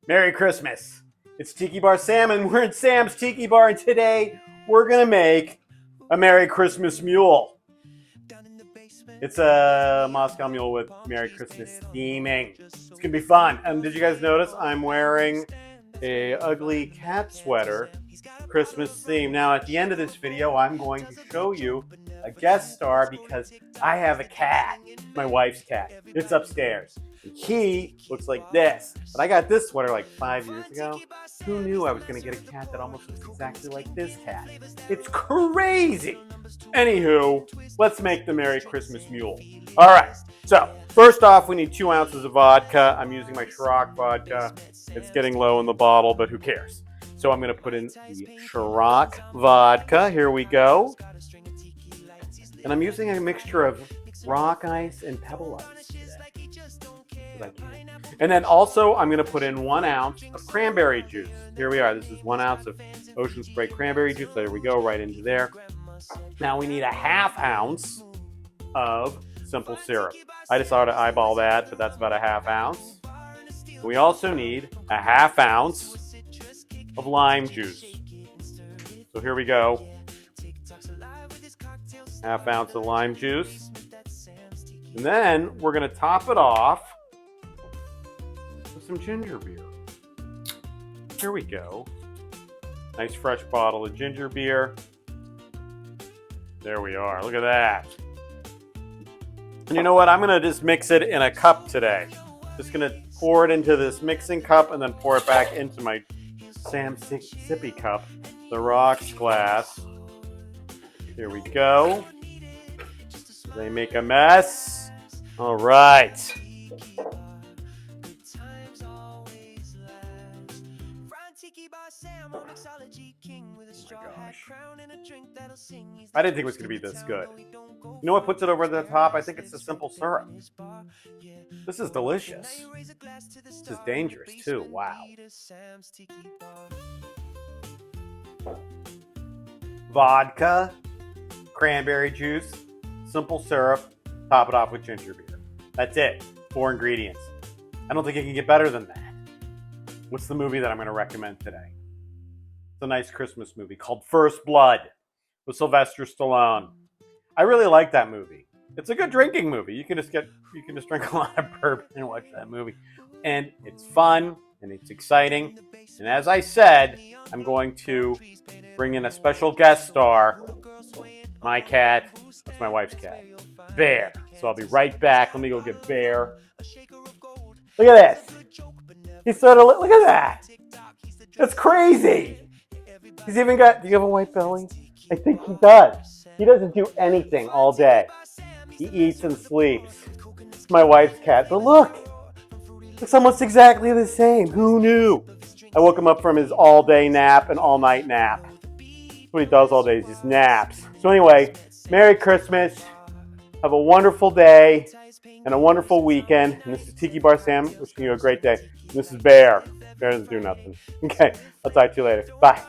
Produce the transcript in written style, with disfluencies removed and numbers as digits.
Merry Christmas. It's Tiki Bar Sam, and we're in Sam's Tiki Bar, and today we're going to make a Merry Christmas Mule. It's a Moscow Mule with Merry Christmas theming. It's going to be fun. Did you guys notice I'm wearing a ugly cat sweater, Christmas theme? Now, at the end of this video, I'm going to show you a guest star because I have a cat, my wife's cat. It's upstairs. And he looks like this. But I got this sweater like 5 years ago. Who knew I was going to get a cat that almost looks exactly like this cat? It's crazy. Anywho, let's make the Merry Christmas Mule. All right, so first off, we need 2 ounces of vodka. I'm using my Ciroc vodka. It's getting low in the bottle, but who cares? So I'm going to put in the Ciroc vodka. Here we go. And I'm using a mixture of rock ice and pebble ice today. And then also I'm going to put in 1 ounce of cranberry juice. Here we are. This is 1 ounce of Ocean Spray cranberry juice. There we go, right into there. Now we need a 1/2 ounce of simple syrup. I decided to eyeball that, but that's about a 1/2 ounce. We also need a 1/2 ounce of lime juice. So here we go. 1/2 ounce of lime juice. And then we're going to top it off with some ginger beer. Here we go. Nice fresh bottle of ginger beer. There we are. Look at that. And you know what? I'm going to just mix it in a cup today. Just going to pour it into this mixing cup and then pour it back into my Sam sippy cup, the rocks glass. Here we go. They make a mess. All right. Oh my gosh. I didn't think it was going to be this good. You know what puts it over the top? I think it's the simple syrup. This is delicious. This is dangerous too. Wow. Vodka, cranberry juice, simple syrup, top it off with ginger beer. That's it. 4 ingredients. I don't think it can get better than that. What's the movie that I'm going to recommend today? It's a nice Christmas movie called First Blood with Sylvester Stallone. I really like that movie. It's a good drinking movie. You can just drink a lot of bourbon and watch that movie. And it's fun and it's exciting. And as I said, I'm going to bring in a special guest star, my cat. That's my wife's cat, Bear. So I'll be right back. Let me go get Bear. Look at this. He's sort of, look at that. That's crazy. He's even got, do you have a white belly? I think he does. He doesn't do anything all day. He eats and sleeps. It's my wife's cat. But look, looks almost exactly the same. Who knew? I woke him up from his all-day nap and all-night nap. That's what he does all day, is just naps. So anyway, Merry Christmas. Have a wonderful day and a wonderful weekend. And this is Tiki Bar Sam wishing you a great day. And this is Bear. Bear doesn't do nothing. Okay, I'll talk to you later. Bye.